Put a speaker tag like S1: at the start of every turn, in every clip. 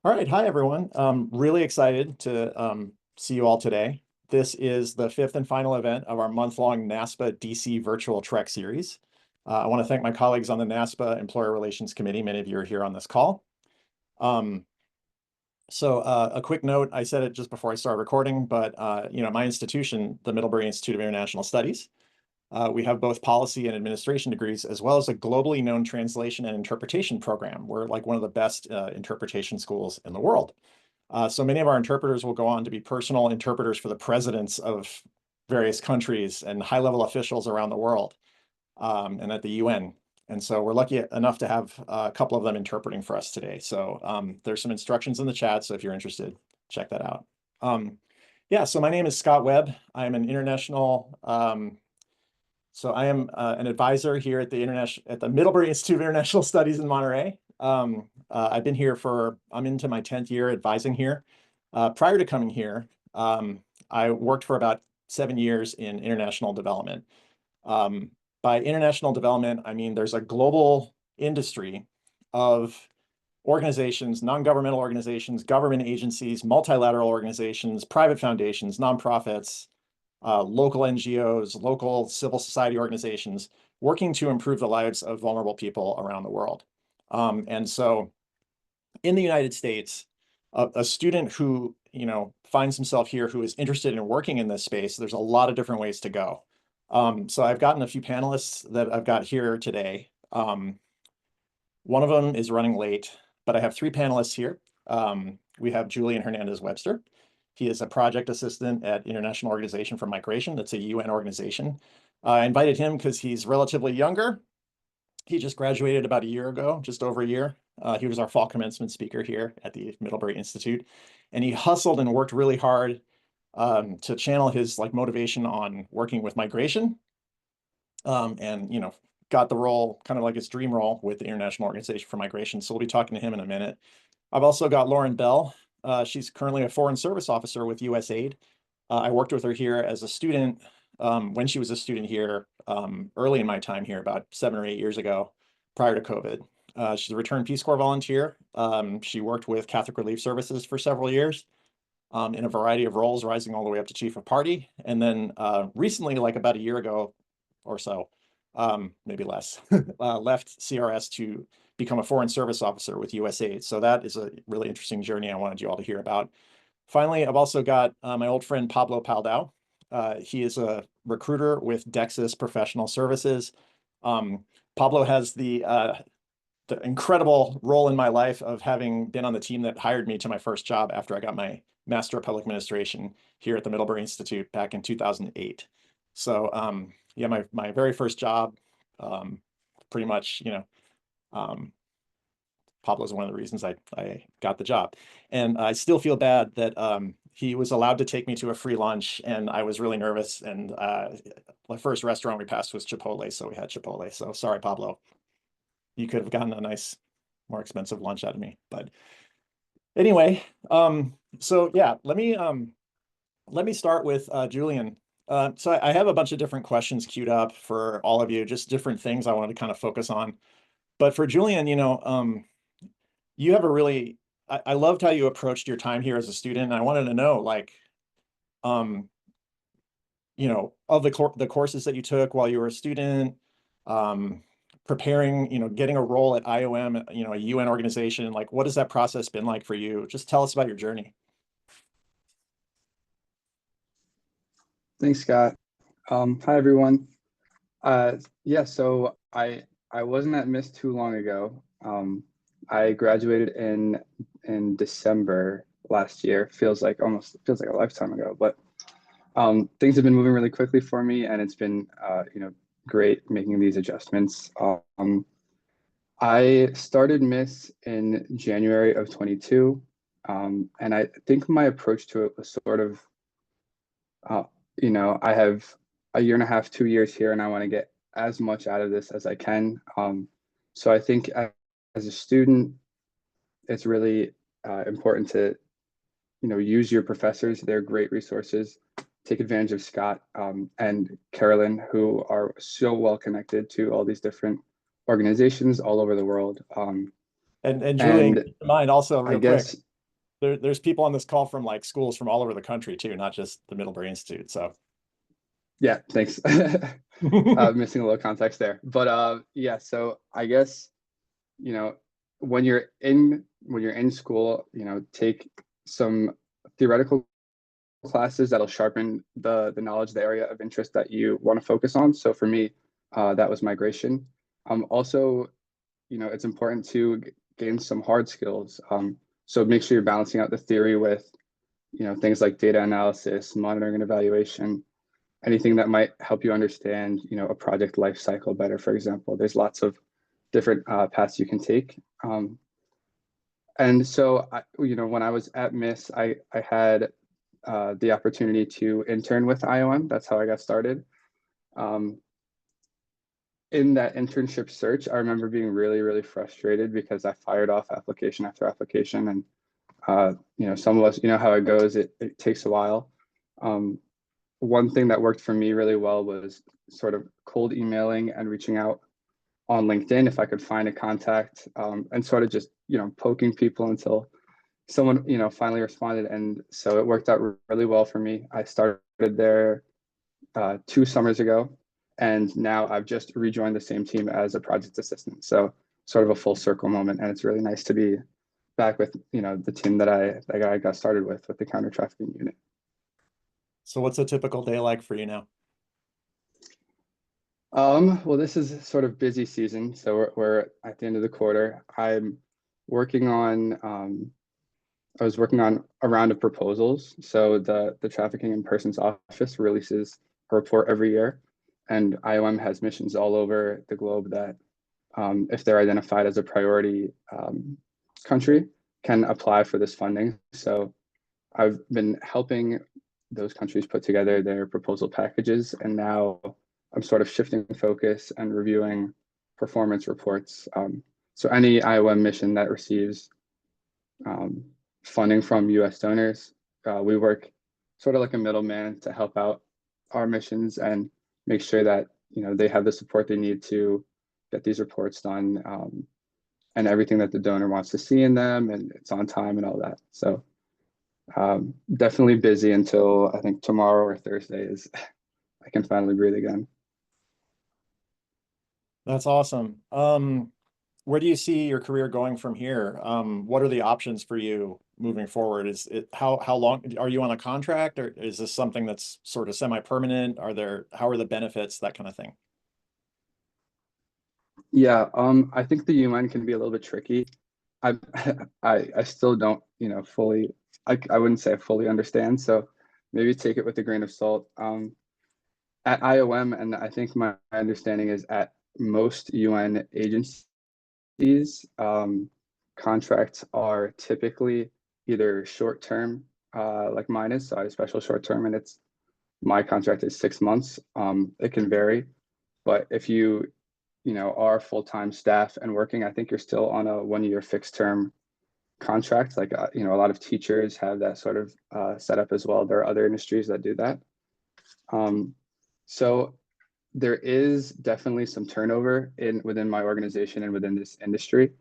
S1: All right, hi everyone. Really excited to see you all today. This is the fifth and final event of our month-long NASPA DC Virtual Trek series. I want to thank my colleagues on the NASPA Employer Relations Committee. Many of you are here on this call. A quick note, I said it just before I started recording, but my institution, the Middlebury Institute of International Studies, we have both policy and administration degrees, as well as a globally known translation and interpretation program. We're like one of the best interpretation schools in the world. So many of our interpreters will go on to be personal interpreters for the presidents of various countries and high-level officials around the world and at the UN. And so we're lucky enough to have a couple of them interpreting for us today. So there's some instructions in the chat, so if you're interested, check that out. So my name is Scott Webb. I'm an international I am an advisor here at the Middlebury Institute of International Studies in Monterey. I've been here I'm into my 10th year advising here. Prior to coming here, I worked for about 7 years in international development. By international development, I mean there's a global industry of organizations, non-governmental organizations, government agencies, multilateral organizations, private foundations, nonprofits, local NGOs, local civil society organizations working to improve the lives of vulnerable people around the world. And so in the United States, a student who finds himself here who is interested in working in this space, there's a lot of different ways to go. So I've gotten a few panelists that I've got here today. One of them is running late, but I have 3 panelists here. We have Julian Hernandez-Webster. He is a project assistant at International Organization for Migration. That's a UN organization. I invited him because he's relatively younger. He just graduated about a year ago, just over a year. He was our fall commencement speaker here at the Middlebury Institute. And he hustled and worked really hard to channel his motivation on working with migration. And got the role, kind of like his dream role with the International Organization for Migration. So we'll be talking to him in a minute. I've also got Lauren Bell. She's currently a Foreign Service Officer with USAID. I worked with her here as a student when she was a student here early in my time here, about 7 or 8 years ago, prior to COVID. She's a returned Peace Corps volunteer. She worked with Catholic Relief Services for several years in a variety of roles, rising all the way up to Chief of Party. And then recently, like about a year ago or so, maybe less, left CRS to become a Foreign Service Officer with USAID. So that is a really interesting journey I wanted you all to hear about. Finally, I've also got my old friend Pablo Paldao. He is a recruiter with Dexis Professional Services. Pablo has the incredible role in my life of having been on the team that hired me to my first job after I got my Master of Public Administration here at the Middlebury Institute back in 2008. So yeah, my very first job, pretty much, Pablo's one of the reasons I got the job. And I still feel bad that he was allowed to take me to a free lunch, and I was really nervous. And the first restaurant we passed was Chipotle, so we had Chipotle. So sorry, Pablo. You could have gotten a nice, more expensive lunch out of me. But anyway, so yeah, let me start with Julian. So I have a bunch of different questions queued up for all of you, just different things I wanted to kind of focus on. But for Julian, you have I loved how you approached your time here as a student. And I wanted to know, of the courses that you took while you were a student, preparing, getting a role at IOM, a UN organization, what has that process been like for you? Just tell us about your journey.
S2: Thanks, Scott. Hi, everyone. So I wasn't at MIST too long ago. I graduated in December last year. Feels like a lifetime ago, but things have been moving really quickly for me, and it's been great making these adjustments. I started MIST in January of 22, and I think my approach to it was sort of I have a year and a half, 2 years here, and I want to get as much out of this as I can. So I think as a student, it's really important to, use your professors. They're great resources. Take advantage of Scott and Carolyn, who are so well connected to all these different organizations all over the world.
S1: And Julian, keep in mind also real quick, there's people on this call from like schools from all over the country too, not just the Middlebury Institute. So
S2: Yeah, thanks. Missing a little context there, but yeah. So I guess, you know, when you're in school, take some theoretical classes that'll sharpen the knowledge, the area of interest that you want to focus on. So for me, that was migration. Also, it's important to gain some hard skills. So make sure you're balancing out the theory with, things like data analysis, monitoring and evaluation, anything that might help you understand, a project life cycle better, for example. There's lots of different paths you can take. And so, when I was at Miss, I had the opportunity to intern with IOM. That's how I got started. In that internship search, I remember being really, really frustrated because I fired off application after application. And, some of us, how it goes, it takes a while. One thing that worked for me really well was sort of cold emailing and reaching out on LinkedIn if I could find a contact, and sort of just, poking people until someone, finally responded. And so it worked out really well for me. I started there 2 summers ago, and now I've just rejoined the same team as a project assistant. So sort of a full circle moment. And it's really nice to be back with, the team that I got started with the counter trafficking unit.
S1: So what's a typical day like for you now?
S2: Well, this is sort of busy season, so we're at the end of the quarter. Working on I was working on a round of proposals. So the Trafficking in Persons Office releases a report every year, and IOM has missions all over the globe that, if they're identified as a priority country, can apply for this funding. So I've been helping those countries put together their proposal packages, and now I'm sort of shifting focus and reviewing performance reports. So any IOM mission that receives funding from US donors, we work sort of like a middleman to help out our missions and make sure that they have the support they need to get these reports done, and everything that the donor wants to see in them, and it's on time and all that. So definitely busy until I think tomorrow or Thursday is I can finally breathe again.
S1: That's awesome. Where do you see your career going from here? What are the options for you moving forward? Is it how long are you on a contract, or is this something that's sort of semi-permanent? How are the benefits, that kind of thing?
S2: Yeah, I think the UN can be a little bit tricky. I I still don't, fully, I wouldn't say I fully understand, so maybe take it with a grain of salt. At IOM, and I think my understanding is at most UN agencies, contracts are typically either short term, like mine is, so I have special short term, and my contract is 6 months. It can vary, but if you are full-time staff and working, I think you're still on a 1 year fixed term contract. Like, a lot of teachers have that sort of setup as well. There are other industries that do that. So there is definitely some turnover within my organization and within this industry.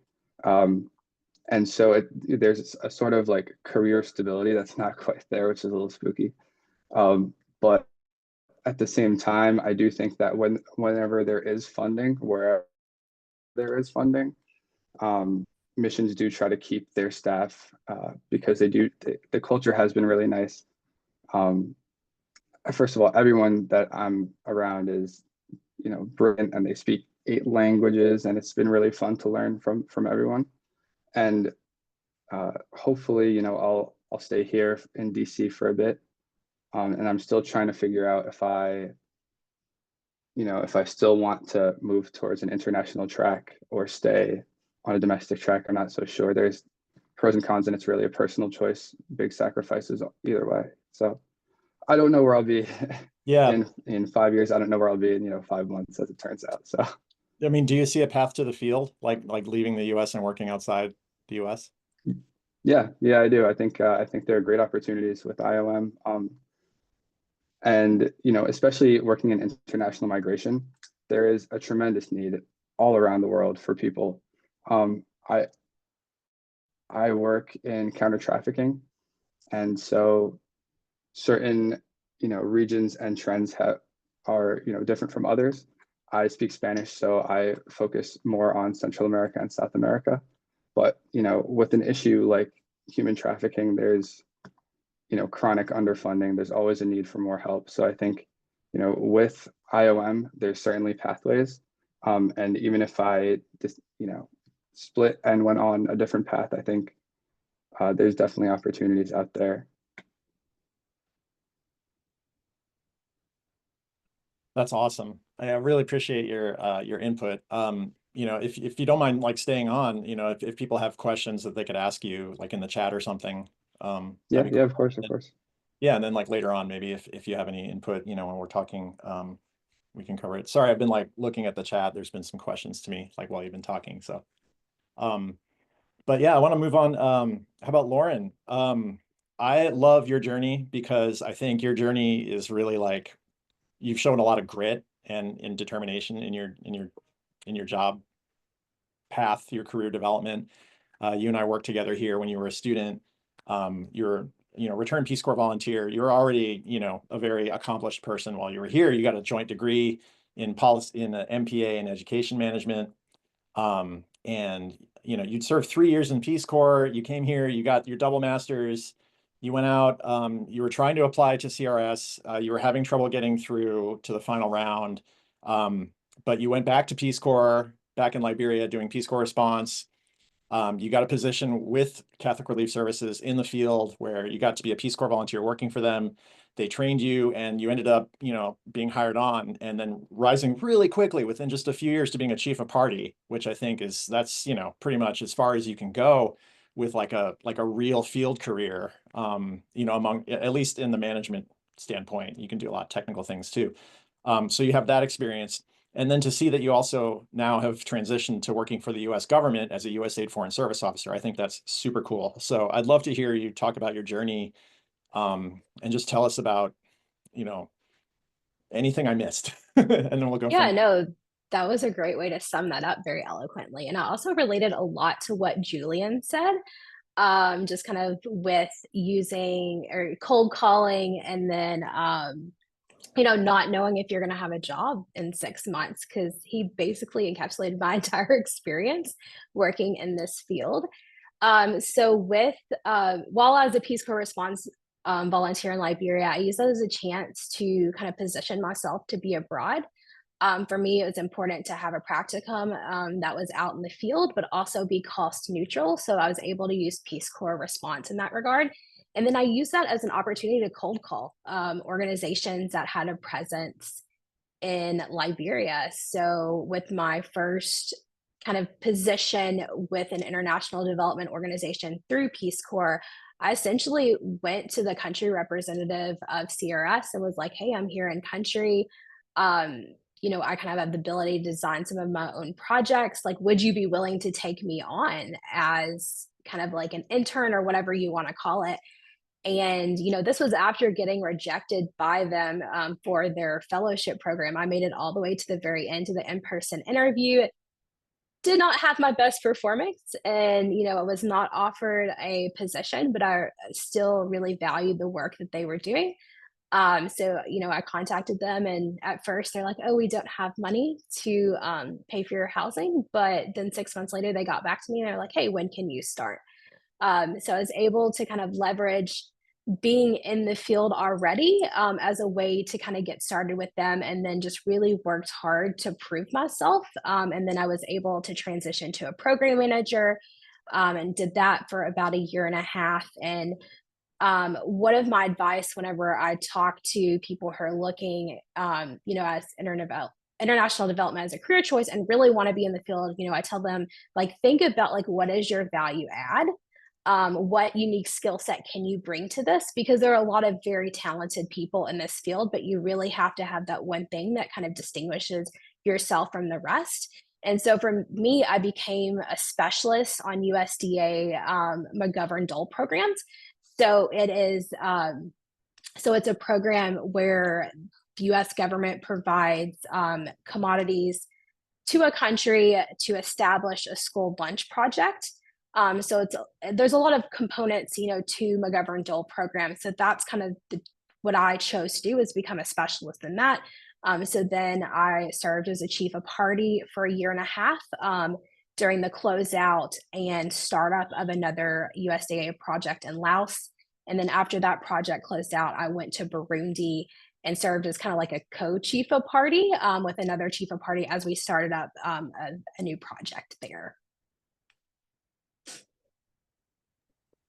S2: And so there's a sort of like career stability that's not quite there, which is a little spooky. But at the same time, I do think that whenever there is funding, wherever there is funding, missions do try to keep their staff, because the culture has been really nice. First of all, everyone that I'm around is, brilliant, and they speak 8 languages, and it's been really fun to learn from everyone. And hopefully, I'll stay here in DC for a bit. And I'm still trying to figure out if I still want to move towards an international track or stay on a domestic track. I'm not so sure. There's pros and cons, and it's really a personal choice. Big sacrifices either way. So I don't know where I'll be
S1: Yeah.
S2: in 5 years. I don't know where I'll be in 5 months, as it turns out. So
S1: I mean, do you see a path to the field, like leaving the US and working outside the US?
S2: yeah, I do. I think there are great opportunities with IOM. And especially working in international migration, there is a tremendous need all around the world for people. I I work in counter trafficking, and so certain regions and trends are different from others. I speak Spanish, so I focus more on Central America and South America. But with an issue like human trafficking, there's chronic underfunding. There's always a need for more help. So I think with IOM, there's certainly pathways. And even if I just split and went on a different path, I think there's definitely opportunities out there.
S1: That's awesome. I really appreciate your input. If you don't mind like staying on, if people have questions that they could ask you like in the chat or something,
S2: Yeah,
S1: that'd be
S2: yeah,
S1: cool.
S2: of course, of course.
S1: Yeah, and then like later on, maybe if you have any input, when we're talking, we can cover it. Sorry, I've been like looking at the chat. There's been some questions to me like while you've been talking. So, um, but yeah, I want to move on. How about Lauren? I love your journey because I think your journey is really like you've shown a lot of grit and determination in your job path, your career development. You and I worked together here when you were a student. You're returned Peace Corps volunteer. You're already a very accomplished person while you were here. You got a joint degree in policy in MPA in education management. And you'd served 3 years in Peace Corps. You came here. You got your double masters. You went out. You were trying to apply to CRS. You were having trouble getting through to the final round. But you went back to Peace Corps back in Liberia doing Peace Corps response. You got a position with Catholic Relief Services in the field where you got to be a Peace Corps volunteer working for them. They trained you and you ended up, being hired on and then rising really quickly within just a few years to being a chief of party, which I think that's pretty much as far as you can go with like a real field career, among at least in the management standpoint. You can do a lot of technical things too. So you have that experience. And then to see that you also now have transitioned to working for the US government as a USAID Foreign Service Officer, I think that's super cool. So I'd love to hear you talk about your journey, and just tell us about, anything I missed. And then we'll go from
S3: Yeah,
S1: there.
S3: no, that was a great way to sum that up very eloquently. And I also related a lot to what Julian said, just kind of with using or cold calling and then not knowing if you're going to have a job in 6 months, because he basically encapsulated my entire experience working in this field. So with while I was a Peace Corps response volunteer in Liberia, I used that as a chance to kind of position myself to be abroad. For me, it was important to have a practicum that was out in the field, but also be cost neutral. So I was able to use Peace Corps response in that regard. And then I used that as an opportunity to cold call organizations that had a presence in Liberia. So with my first kind of position with an international development organization through Peace Corps, I essentially went to the country representative of CRS and was like, hey, I'm here in country. Um, I kind of have the ability to design some of my own projects. Like, would you be willing to take me on as kind of like an intern or whatever you want to call it? And this was after getting rejected by them for their fellowship program. I made it all the way to the very end of the in-person interview. Did not have my best performance, and I was not offered a position, but I still really valued the work that they were doing. So I contacted them, and at first they're like, "Oh, we don't have money to pay for your housing," but then 6 months later they got back to me and they're like, "Hey, when can you start?" So I was able to kind of leverage being in the field already as a way to kind of get started with them, and then just really worked hard to prove myself. And then I was able to transition to a program manager, and did that for about a year and a half. And one of my advice whenever I talk to people who are looking, as international development as a career choice and really want to be in the field, I tell them, like, think about like what is your value add, what unique skill set can you bring to this, because there are a lot of very talented people in this field, but you really have to have that one thing that kind of distinguishes yourself from the rest. And so for me, I became a specialist on USDA McGovern Dole programs. So it's a program where the US government provides commodities to a country to establish a school lunch project. So there's a lot of components, you know, to McGovern-Dole program. So that's kind of what I chose to do, is become a specialist in that. So then I served as a chief of party for a year and a half during the closeout and startup of another USAID project in Laos. And then after that project closed out, I went to Burundi and served as kind of like a co-chief of party with another chief of party as we started up a new project there.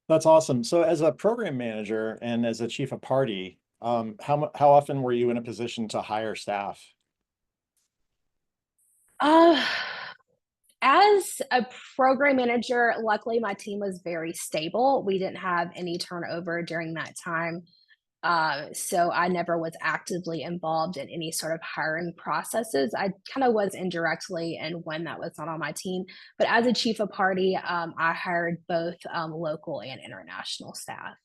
S1: That's awesome. So as a program manager and as a chief of party, how often were you in a position to hire staff?
S3: Uh, as a program manager, luckily my team was very stable. We didn't have any turnover during that time. So I never was actively involved in any sort of hiring processes. I kind of was indirectly, and when that was not on my team. But as a chief of party, I hired both local and international staff.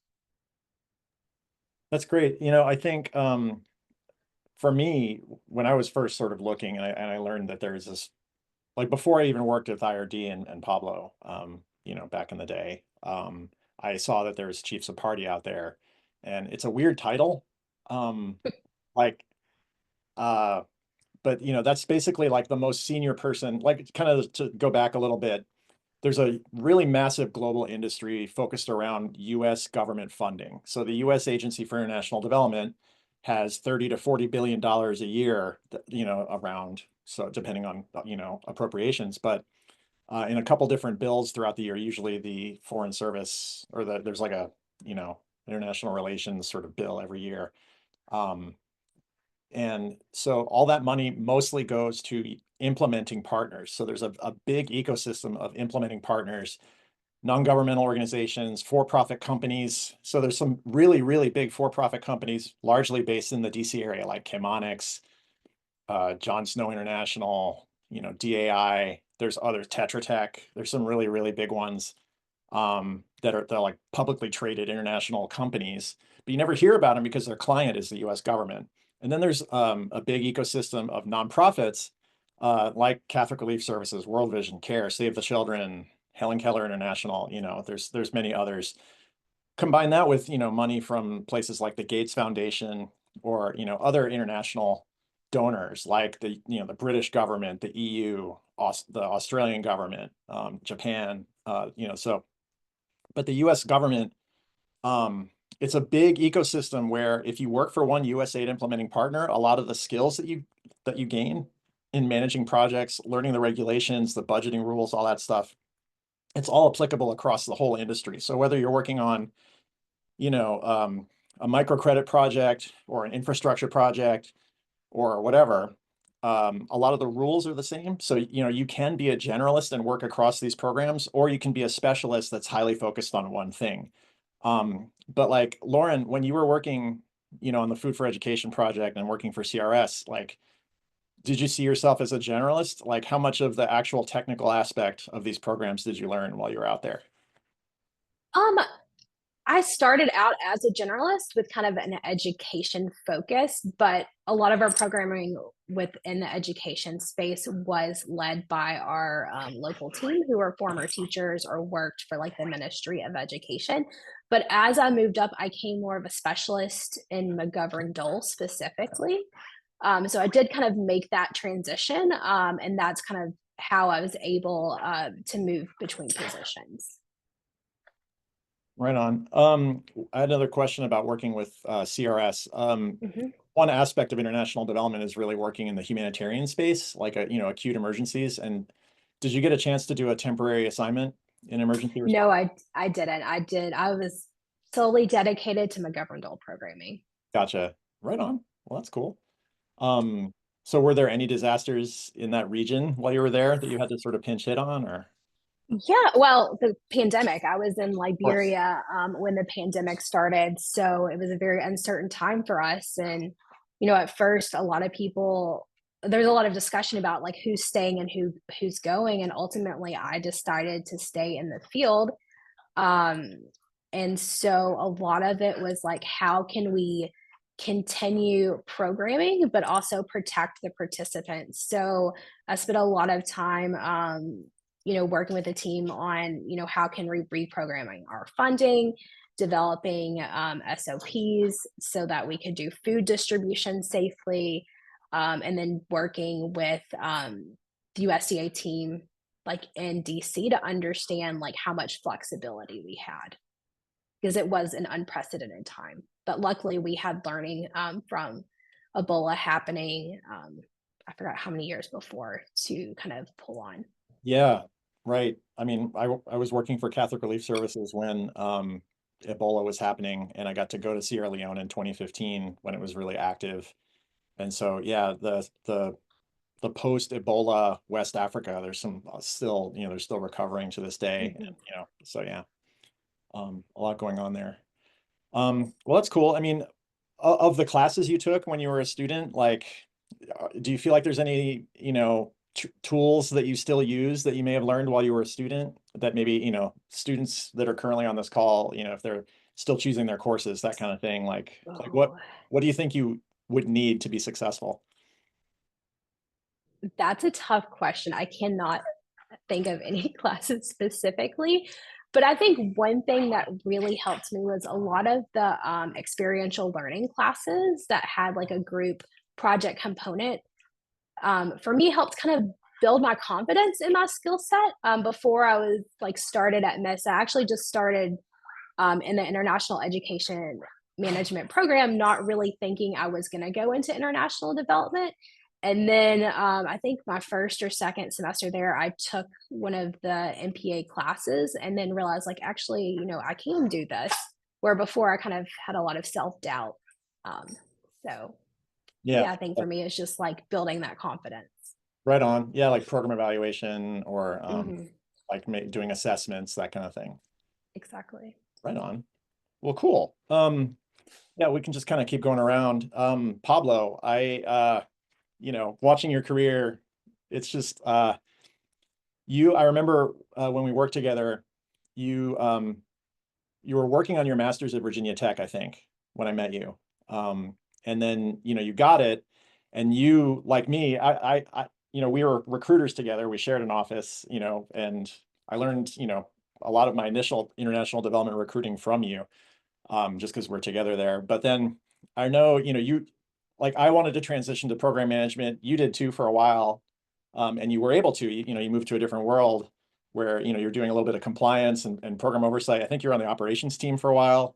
S1: That's great. I think for me, when I was first sort of looking, and I learned that there's this, like before I even worked with IRD and Pablo, back in the day, I saw that there's chiefs of party out there, and it's a weird title. Like, uh, but that's basically like the most senior person, like kind of to go back a little bit. There's a really massive global industry focused around US government funding. So the US Agency for International Development has 30 to 40 billion dollars a year, around, so depending on, appropriations, but in a couple different bills throughout the year, usually the foreign service or there's like a, international relations sort of bill every year. Um, and so all that money mostly goes to implementing partners. So there's a big ecosystem of implementing partners, non-governmental organizations, for-profit companies. So there's some really, really big for-profit companies, largely based in the DC area, like Chemonics, John Snow International, DAI. There's others, Tetra Tech. There's some really, really big ones they're like publicly traded international companies, but you never hear about them because their client is the US government. And then there's a big ecosystem of nonprofits like Catholic Relief Services, World Vision, CARE, Save the Children, Helen Keller International. There's many others. Combine that with money from places like the Gates Foundation or other international donors like the British government, the EU, the Australian government, Japan. But the US government, it's a big ecosystem where if you work for one USAID implementing partner, a lot of the skills that you gain in managing projects, learning the regulations, the budgeting rules, all that stuff, it's all applicable across the whole industry. So whether you're working on, a microcredit project or an infrastructure project or whatever, a lot of the rules are the same. So, you can be a generalist and work across these programs, or you can be a specialist that's highly focused on one thing. But like Lauren, when you were working, on the Food for Education project and working for CRS, like, did you see yourself as a generalist? Like, how much of the actual technical aspect of these programs did you learn while you were out there?
S3: Um, I started out as a generalist with kind of an education focus, but a lot of our programming within the education space was led by our local team who are former teachers or worked for like the Ministry of Education. But as I moved up, I became more of a specialist in McGovern-Dole specifically. So I did kind of make that transition, and that's kind of how I was able to move between positions.
S1: Right on. I had another question about working with CRS.
S3: Mhm.
S1: One aspect of international development is really working in the humanitarian space, like acute emergencies. And did you get a chance to do a temporary assignment in emergency
S3: No,
S1: response?
S3: I didn't. I was solely dedicated to McGovern-Dole programming.
S1: Gotcha. Right on. Well, that's cool. Um, so were there any disasters in that region while you were there that you had to sort of pinch hit on, or?
S3: Yeah, well, the pandemic. I was in
S1: Of course.
S3: Liberia when the pandemic started, so it was a very uncertain time for us. And at first, a lot of people there's a lot of discussion about like who's staying and who's going, and ultimately, I decided to stay in the field. Um, and so a lot of it was like, how can we continue programming, but also protect the participants? So I spent a lot of time, working with the team on, how can we reprogramming our funding, developing SOPs so that we could do food distribution safely, and then working with the USDA team like in DC to understand like how much flexibility we had because it was an unprecedented time. But luckily, we had learning from Ebola happening. I forgot how many years before to kind of pull on.
S1: Yeah, right. I mean, I was working for Catholic Relief Services when Ebola was happening, and I got to go to Sierra Leone in 2015 when it was really active. And so, yeah, the post Ebola West Africa, there's some still, they're still recovering to this day.
S3: Mhm.
S1: And, so yeah, a lot going on there. Well, that's cool. I mean, of the classes you took when you were a student, like, do you feel like there's any, tools that you still use that you may have learned while you were a student that maybe, students that are currently on this call, if they're still choosing their courses, that kind of thing, like
S3: Oh,
S1: what do you think you would need to be successful?
S3: that's a tough question. I cannot think of any classes specifically, but I think one thing that really helped me was a lot of the experiential learning classes that had like a group project component. For me, helped kind of build my confidence in my skill set. Before I was like started at Miss, I actually just started in the international education management program, not really thinking I was going to go into international development. And then I think my first or second semester there, I took one of the MPA classes and then realized, like, actually, I can do this. Where before I kind of had a lot of self doubt. Um, so,
S1: Yeah,
S3: yeah, I think for me, it's just like building that confidence.
S1: right on. Yeah, like program evaluation or
S3: Hmm.
S1: like doing assessments, that kind of thing.
S3: Exactly.
S1: Right on. Well, cool. Yeah, we can just kind of keep going around. Pablo, watching your career, it's just I remember when we worked together, you you were working on your master's at Virginia Tech, I think, when I met you. And then, you got it, and you, like me, we were recruiters together. We shared an office, and I learned, a lot of my initial international development recruiting from you, just because we're together there. But then I know, like I wanted to transition to program management. You did too for a while, and you were able to. You moved to a different world where you're doing a little bit of compliance and program oversight. I think you're on the operations team for a while,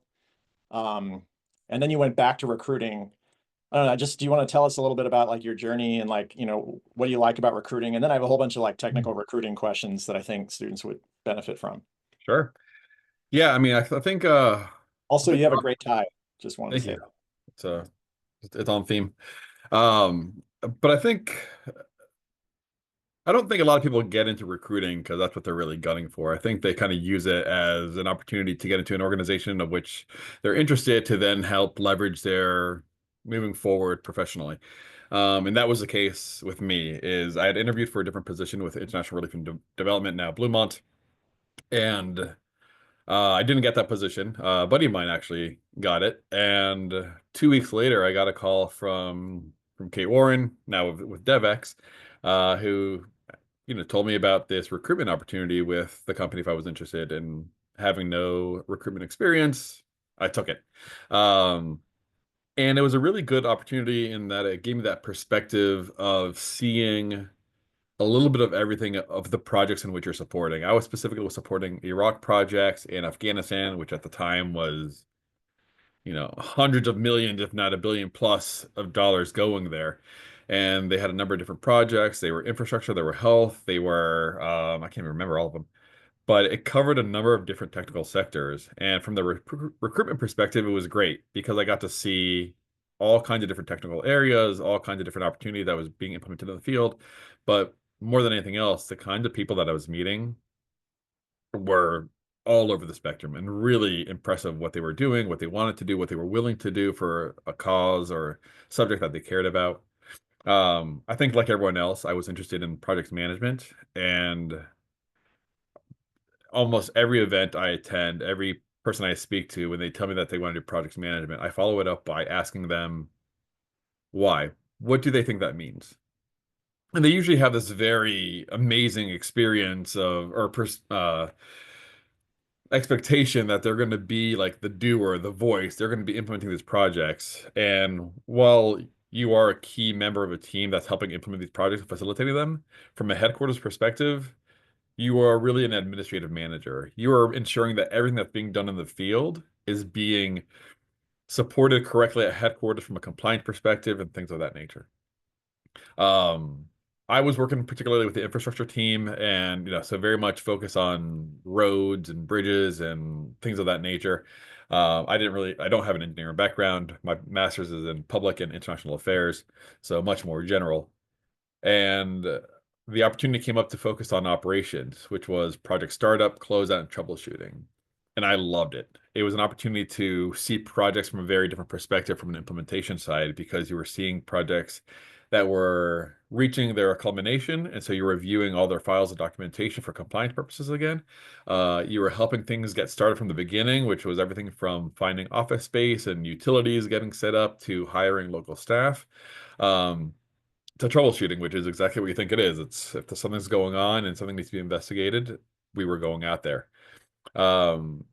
S1: and then you went back to recruiting. I don't know. Just do you want to tell us a little bit about like your journey and like what do you like about recruiting? And then I have a whole bunch of like technical recruiting questions that I think students would benefit from.
S4: Sure. Yeah, I mean, I think
S1: Also, you have a great tie. Just wanted to
S4: thank
S1: say
S4: you.
S1: that.
S4: It's it's on theme. But I don't think a lot of people get into recruiting because that's what they're really gunning for. I think they kind of use it as an opportunity to get into an organization of which they're interested to then help leverage their moving forward professionally. And that was the case with me, is I had interviewed for a different position with International Relief and Development, now Bluemont, and I didn't get that position. A buddy of mine actually got it, and 2 weeks later, I got a call from Kate Warren, now with DevX, who told me about this recruitment opportunity with the company if I was interested. And having no recruitment experience, I took it. And it was a really good opportunity in that it gave me that perspective of seeing a little bit of everything of the projects in which you're supporting. I was specifically supporting Iraq projects in Afghanistan, which at the time was, hundreds of millions, if not a billion plus of dollars going there. And they had a number of different projects. They were infrastructure, they were health, they were, I can't even remember all of them, but it covered a number of different technical sectors. And from the recruitment perspective, it was great because I got to see all kinds of different technical areas, all kinds of different opportunity that was being implemented in the field. But more than anything else, the kinds of people that I was meeting were all over the spectrum and really impressive what they were doing, what they wanted to do, what they were willing to do for a cause or subject that they cared about. I think like everyone else, I was interested in project management, and almost every event I attend, every person I speak to, when they tell me that they want to do project management, I follow it up by asking them why. What do they think that means? And they usually have this very amazing experience of, or expectation that they're going to be like the doer, the voice. They're going to be implementing these projects. And while you are a key member of a team that's helping implement these projects and facilitating them, from a headquarters perspective, you are really an administrative manager. You are ensuring that everything that's being done in the field is being supported correctly at headquarters from a compliance perspective and things of that nature. Um, I was working particularly with the infrastructure team, and so very much focus on roads and bridges and things of that nature. I don't have an engineering background. My master's is in public and international affairs, so much more general. And the opportunity came up to focus on operations, which was project startup, closeout, and troubleshooting. And I loved it. It was an opportunity to see projects from a very different perspective from an implementation side, because you were seeing projects that were reaching their culmination. And so you're reviewing all their files and documentation for compliance purposes again. You were helping things get started from the beginning, which was everything from finding office space and utilities getting set up to hiring local staff. Um, to troubleshooting, which is exactly what you think it is. It's if something's going on and something needs to be investigated, we were going out there. Um,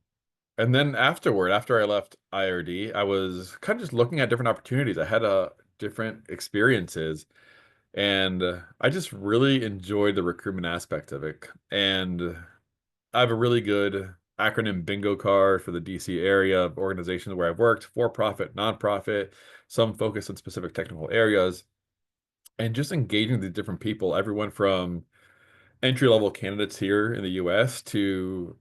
S4: and then after I left IRD, I was kind of just looking at different opportunities. I had different experiences, and I just really enjoyed the recruitment aspect of it. And I have a really good acronym bingo card for the DC area of organizations where I've worked, for profit, nonprofit, some focus on specific technical areas, and just engaging the different people, everyone from entry-level candidates here in the US to,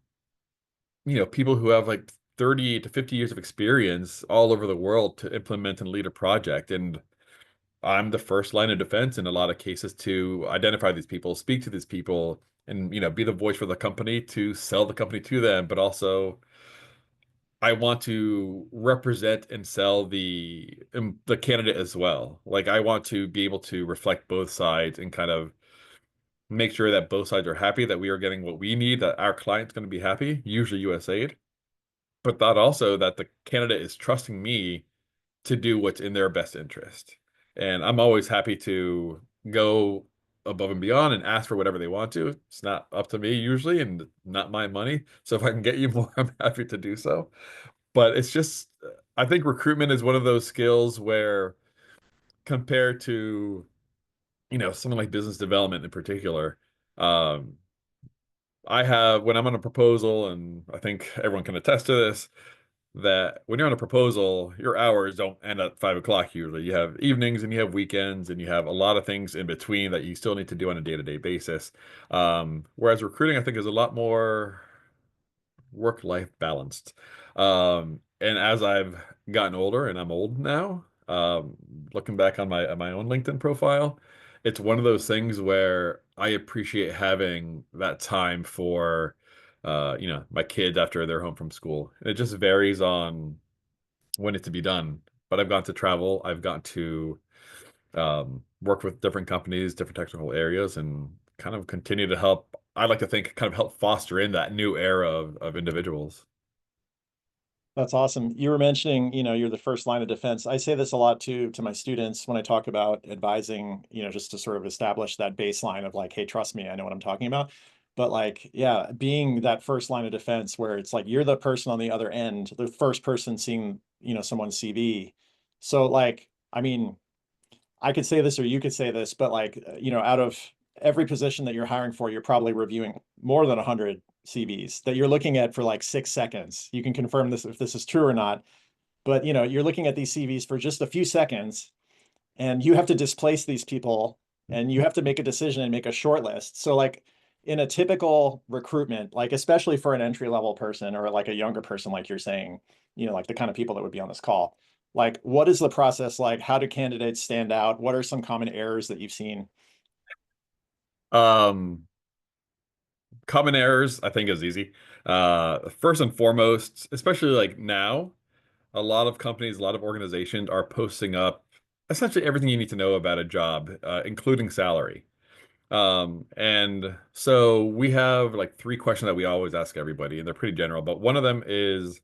S4: people who have like 30 to 50 years of experience all over the world to implement and lead a project. And I'm the first line of defense in a lot of cases to identify these people, speak to these people, and, be the voice for the company to sell the company to them. But also, I want to represent and sell the candidate as well. Like, I want to be able to reflect both sides and kind of make sure that both sides are happy, that we are getting what we need, that our client's going to be happy, usually USAID, but that also that the candidate is trusting me to do what's in their best interest. And I'm always happy to go above and beyond and ask for whatever they want to. It's not up to me usually, and not my money. So if I can get you more, I'm happy to do so. But it's just, I think recruitment is one of those skills where, compared to, something like business development in particular, um, when I'm on a proposal, and I think everyone can attest to this, that when you're on a proposal, your hours don't end at 5 o'clock usually. You have evenings and you have weekends and you have a lot of things in between that you still need to do on a day-to-day basis. Whereas recruiting, I think, is a lot more work-life balanced. And as I've gotten older, and I'm old now, looking back on my own LinkedIn profile, it's one of those things where I appreciate having that time for my kids after they're home from school. And it just varies on when it's to be done. But I've gotten to travel, I've gotten to work with different companies, different technical areas, and kind of continue to help. I like to think kind of help foster in that new era of individuals.
S1: That's awesome. You were mentioning, you're the first line of defense. I say this a lot to my students when I talk about advising, just to sort of establish that baseline of like, hey, trust me, I know what I'm talking about. But like, yeah, being that first line of defense where it's like you're the person on the other end, the first person seeing, someone's CV. So like, I mean, I could say this or you could say this, but like, out of every position that you're hiring for, you're probably reviewing more than 100 CVs that you're looking at for like 6 seconds. You can confirm this if this is true or not, but you're looking at these CVs for just a few seconds, and you have to displace these people, and you have to make a decision and make a short list. So like in a typical recruitment, like especially for an entry level person or like a younger person, like you're saying, like the kind of people that would be on this call, like what is the process like? How do candidates stand out? What are some common errors that you've seen?
S4: Um, Common errors, I think, is easy. First and foremost, especially like now, a lot of companies, a lot of organizations are posting up essentially everything you need to know about a job, including salary. And so we have like three questions that we always ask everybody, and they're pretty general, but one of them is,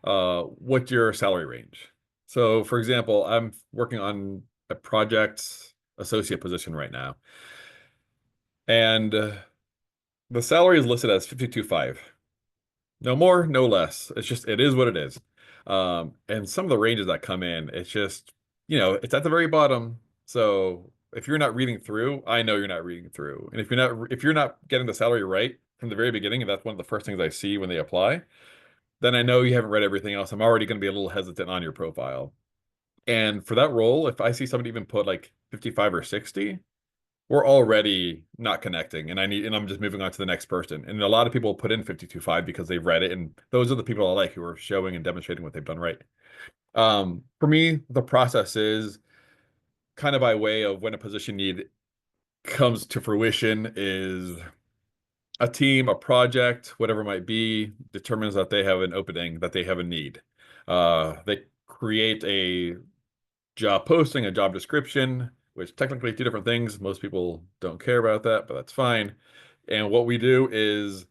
S4: what's your salary range? So, for example, I'm working on a project. associate position right now. And the salary is listed as 52.5. No more, no less. It's just, it is what it is. And some of the ranges that come in, it's just, it's at the very bottom. So if you're not reading through, I know you're not reading through. And if you're not getting the salary right from the very beginning, and that's one of the first things I see when they apply, then I know you haven't read everything else. I'm already going to be a little hesitant on your profile. And for that role, if I see somebody even put like 55 or 60, we're already not connecting, and I'm just moving on to the next person. And a lot of people put in 52.5 because they've read it, and those are the people I like, who are showing and demonstrating what they've done right. For me, the process is kind of by way of when a position need comes to fruition is a team, a project, whatever it might be, determines that they have an opening, that they have a need. They create a job posting, a job description, which technically two different things. Most people don't care about that, but that's fine. And what we do is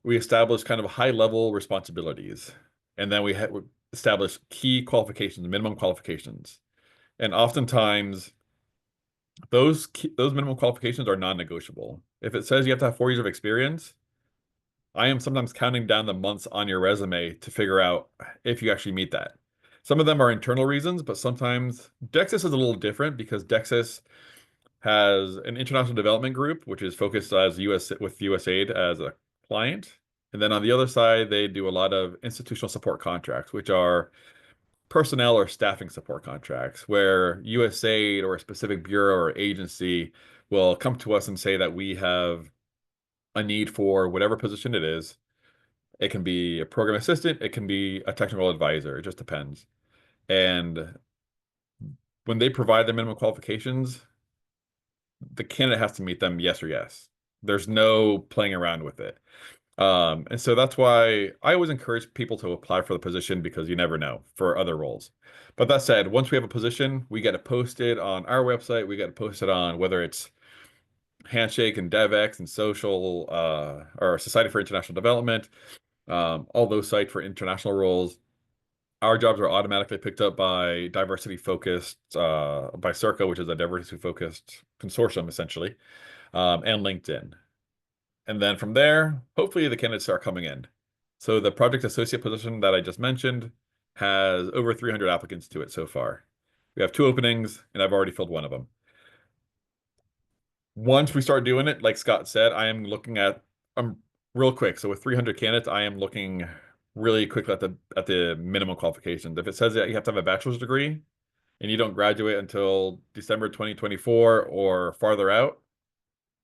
S4: we establish kind of high level responsibilities. And then we establish key qualifications, minimum qualifications. And oftentimes those minimum qualifications are non-negotiable. If it says you have to have 4 years of experience, I am sometimes counting down the months on your resume to figure out if you actually meet that. Some of them are internal reasons, but sometimes Dexis is a little different because Dexis has an international development group, which is focused as with USAID as a client. And then on the other side, they do a lot of institutional support contracts, which are personnel or staffing support contracts, where USAID or a specific bureau or agency will come to us and say that we have a need for whatever position it is. It can be a program assistant, it can be a technical advisor, it just depends. And when they provide their minimum qualifications, the candidate has to meet them, yes or yes. There's no playing around with it. And so that's why I always encourage people to apply for the position, because you never know for other roles. But that said, once we have a position, we get it posted on our website, we get it posted on whether it's Handshake and DevX and Social or Society for International Development, all those sites for international roles. Our jobs are automatically picked up by diversity focused, by Circa, which is a diversity focused consortium essentially, and LinkedIn. And then from there, hopefully the candidates start coming in. So the project associate position that I just mentioned has over 300 applicants to it so far. We have 2 openings, and I've already filled one of them. Once we start doing it, like Scott said, I am looking at real quick. So with 300 candidates, I am looking really quickly at the minimum qualifications. If it says that you have to have a bachelor's degree and you don't graduate until December 2024 or farther out,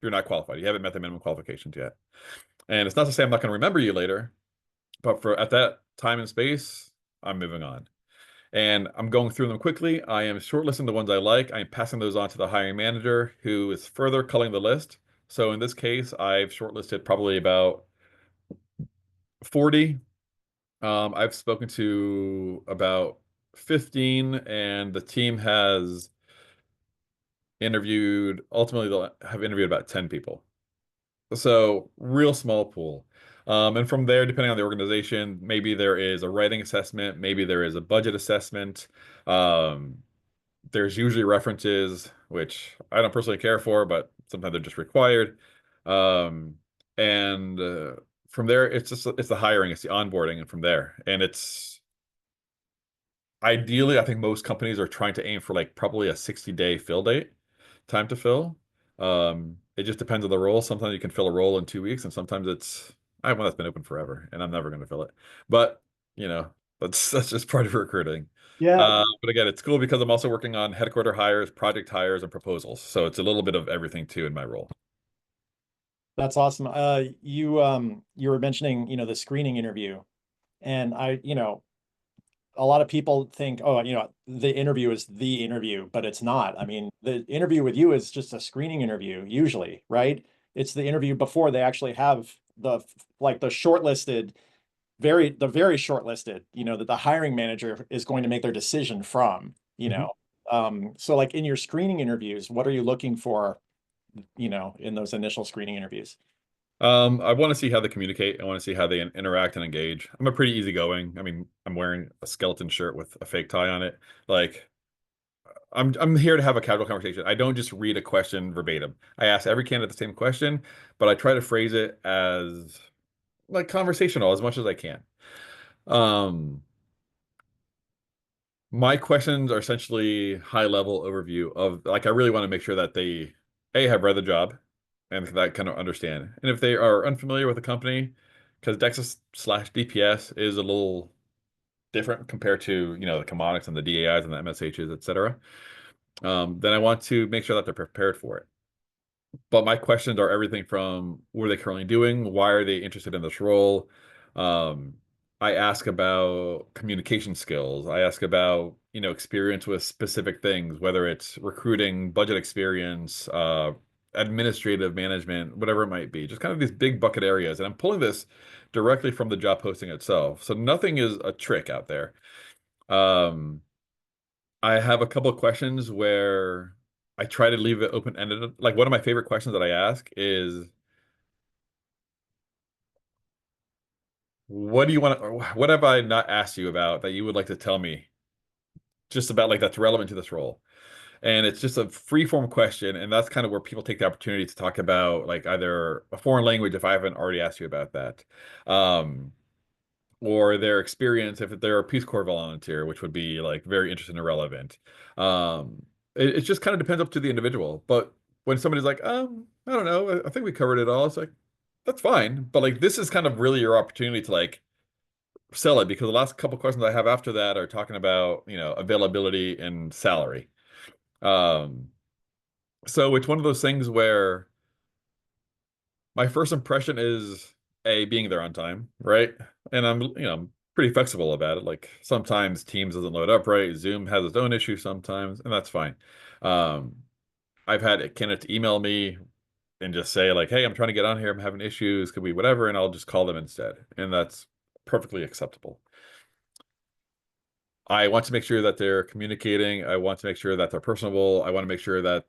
S4: you're not qualified. You haven't met the minimum qualifications yet. And it's not to say I'm not going to remember you later, but for at that time and space, I'm moving on. And I'm going through them quickly. I am shortlisting the ones I like. I'm passing those on to the hiring manager, who is further culling the list. So in this case, I've shortlisted probably about 40. I've spoken to about 15, and the team has ultimately they'll have interviewed about 10 people. So real small pool. And from there, depending on the organization, maybe there is a writing assessment, maybe there is a budget assessment. There's usually references, which I don't personally care for, but sometimes they're just required. And from there, it's the hiring, it's the onboarding, and from there. And it's ideally, I think most companies are trying to aim for like probably a 60-day fill date, time to fill. It just depends on the role. Sometimes you can fill a role in 2 weeks, and sometimes I have one that's been open forever, and I'm never going to fill it. But that's just part of recruiting.
S1: Yeah,
S4: But again, it's cool because I'm also working on headquarter hires, project hires, and proposals. So it's a little bit of everything too in my role.
S1: that's awesome. You were mentioning, the screening interview, and a lot of people think, oh, the interview is the interview, but it's not. I mean, the interview with you is just a screening interview usually, right? It's the interview before they actually have the shortlisted, the very shortlisted, that the hiring manager is going to make their decision from, so like in your screening interviews, what are you looking for, in those initial screening interviews?
S4: I want to see how they communicate. I want to see how they interact and engage. I'm a pretty easygoing. I mean, I'm wearing a skeleton shirt with a fake tie on it. Like, I'm here to have a casual conversation. I don't just read a question verbatim. I ask every candidate the same question, but I try to phrase it as like conversational as much as I can. Um, my questions are essentially high level overview of like I really want to make sure that they have read the job and that kind of understand. And if they are unfamiliar with the company, because Dexis slash DPS is a little different compared to the Chemonics and the DAIs and the MSHs, et cetera. Then I want to make sure that they're prepared for it. But my questions are everything from what are they currently doing? Why are they interested in this role? Um, I ask about communication skills. I ask about, experience with specific things, whether it's recruiting, budget experience, administrative management, whatever it might be, just kind of these big bucket areas. And I'm pulling this directly from the job posting itself. So nothing is a trick out there. Um, I have a couple of questions where I try to leave it open-ended. Like one of my favorite questions that I ask is, what do you want to, or what have I not asked you about that you would like to tell me just about like that's relevant to this role? And it's just a free form question. And that's kind of where people take the opportunity to talk about like either a foreign language, if I haven't already asked you about that. Or their experience if they're a Peace Corps volunteer, which would be like very interesting and relevant. It just kind of depends up to the individual. But when somebody's like, I don't know, I think we covered it all, it's like, that's fine. But like this is kind of really your opportunity to like sell it because the last couple questions I have after that are talking about, availability and salary. Um, so it's one of those things where my first impression is being there on time, right? And I'm pretty flexible about it. Like sometimes Teams doesn't load up right, Zoom has its own issues sometimes, and that's fine. Um, I've had candidates email me and just say like, "Hey, I'm trying to get on here. I'm having issues. Could we whatever?" And I'll just call them instead, and that's perfectly acceptable. I want to make sure that they're communicating. I want to make sure that they're personable. I want to make sure that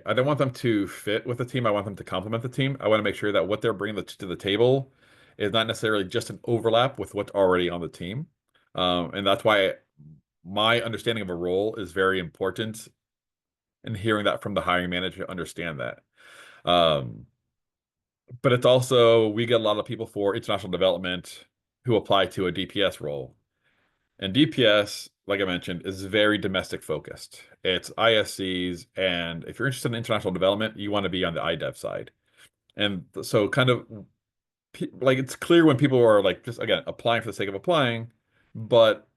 S4: I don't want them to fit with the team. I want them to complement the team. I want to make sure that what they're bringing to the table is not necessarily just an overlap with what's already on the team. And that's why my understanding of a role is very important and hearing that from the hiring manager to understand that. But it's also, we get a lot of people for international development who apply to a DPS role. And DPS, like I mentioned, is very domestic focused. It's ISCs, and if you're interested in international development, you want to be on the IDEV side. And so kind of like it's clear when people are like just again applying for the sake of applying, but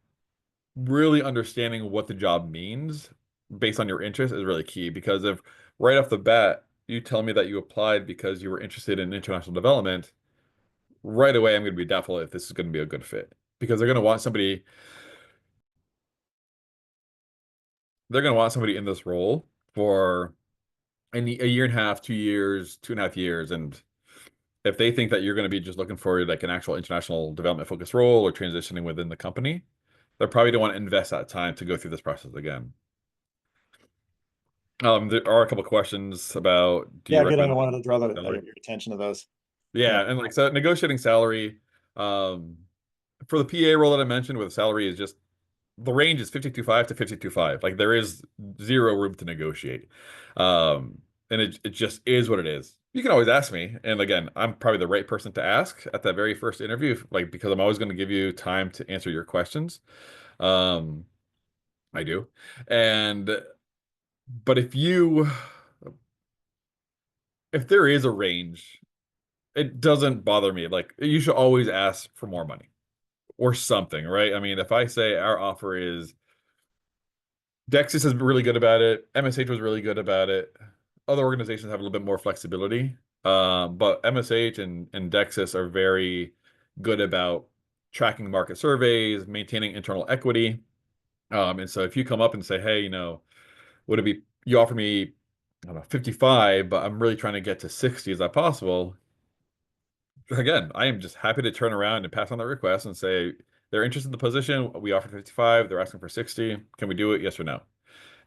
S4: really understanding what the job means based on your interest is really key because if right off the bat you tell me that you applied because you were interested in international development, right away I'm going to be doubtful if this is going to be a good fit because they're going to want somebody in this role for a year and a half, 2 years, 2.5 years. And if they think that you're going to be just looking for like an actual international development focused role or transitioning within the company, they probably don't want to invest that time to go through this process again. There are a couple of questions about do you
S1: Yeah, good. I
S4: recommend
S1: wanted to draw
S4: salary?
S1: your attention to those.
S4: Yeah, and like so negotiating salary, um, for the PA role that I mentioned where the salary is just the range is 52.5 to 52.5. Like there is zero room to negotiate. And it just is what it is. You can always ask me. And again, I'm probably the right person to ask at that very first interview, like because I'm always going to give you time to answer your questions. Um, I do. And but if there is a range, it doesn't bother me. Like you should always ask for more money or something, right? I mean, if I say our offer is Dexis is really good about it. MSH was really good about it. Other organizations have a little bit more flexibility, but MSH and Dexis are very good about tracking market surveys, maintaining internal equity. And so if you come up and say, hey, would it be you offer me, I don't know, 55, but I'm really trying to get to 60, is that possible? Again, I am just happy to turn around and pass on that request and say they're interested in the position. We offer 55, they're asking for 60. Can we do it? Yes or no?